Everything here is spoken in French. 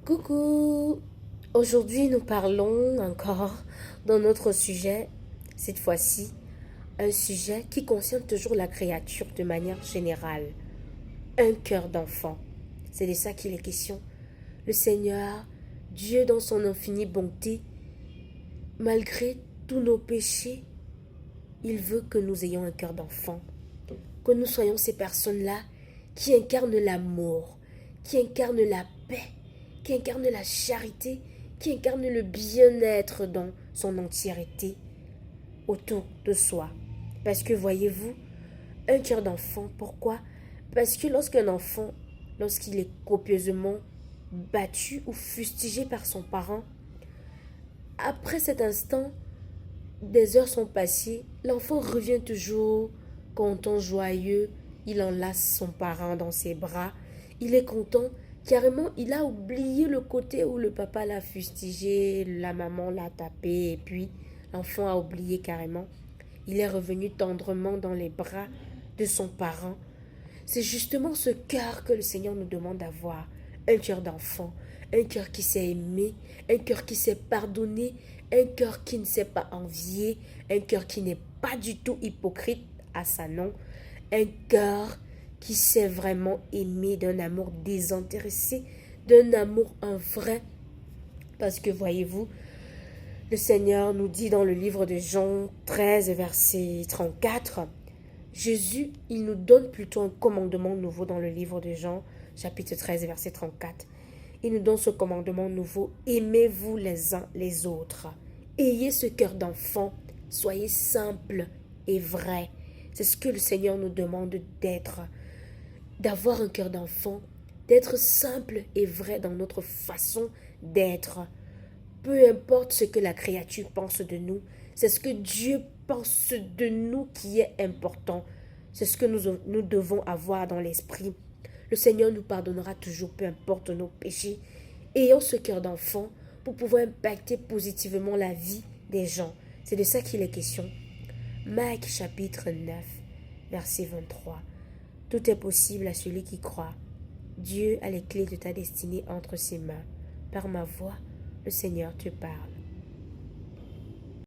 Coucou! Aujourd'hui, nous parlons encore dans notre sujet, cette fois-ci, un sujet qui concerne toujours la créature de manière générale. Un cœur d'enfant. C'est de ça qu'il est question. Le Seigneur, Dieu dans son infinie bonté, malgré tous nos péchés, il veut que nous ayons un cœur d'enfant. Que nous soyons ces personnes-là qui incarnent l'amour, qui incarnent la paix, qui incarne la charité, qui incarne le bien-être dans son entièreté autour de soi. Parce que voyez-vous, un cœur d'enfant, pourquoi? Parce que lorsqu'un enfant, lorsqu'il est copieusement battu ou fustigé par son parent, après cet instant, des heures sont passées, l'enfant revient toujours content, joyeux, il enlace son parent dans ses bras, il est content. Carrément, il a oublié le côté où le papa l'a fustigé, la maman l'a tapé, et puis l'enfant a oublié carrément. Il est revenu tendrement dans les bras de son parent. C'est justement ce cœur que le Seigneur nous demande d'avoir. Un cœur d'enfant, un cœur qui sait aimer, un cœur qui sait pardonner, un cœur qui ne sait pas envier, un cœur qui n'est pas du tout hypocrite à sa nom, un cœur qui sait vraiment aimer d'un amour désintéressé, d'un amour un vrai. Parce que voyez-vous, le Seigneur nous dit dans le livre de Jean 13, verset 34, Jésus, il nous donne plutôt un commandement nouveau dans le livre de Jean, chapitre 13, verset 34. Il nous donne ce commandement nouveau, aimez-vous les uns les autres. Ayez ce cœur d'enfant, soyez simple et vrai. C'est ce que le Seigneur nous demande d'être, d'avoir un cœur d'enfant, d'être simple et vrai dans notre façon d'être. Peu importe ce que la créature pense de nous, c'est ce que Dieu pense de nous qui est important. C'est ce que nous devons avoir dans l'esprit. Le Seigneur nous pardonnera toujours, peu importe nos péchés. Ayons ce cœur d'enfant pour pouvoir impacter positivement la vie des gens. C'est de ça qu'il est question. Marc chapitre 9, verset 23. Tout est possible à celui qui croit. Dieu a les clés de ta destinée entre ses mains. Par ma voix, le Seigneur te parle.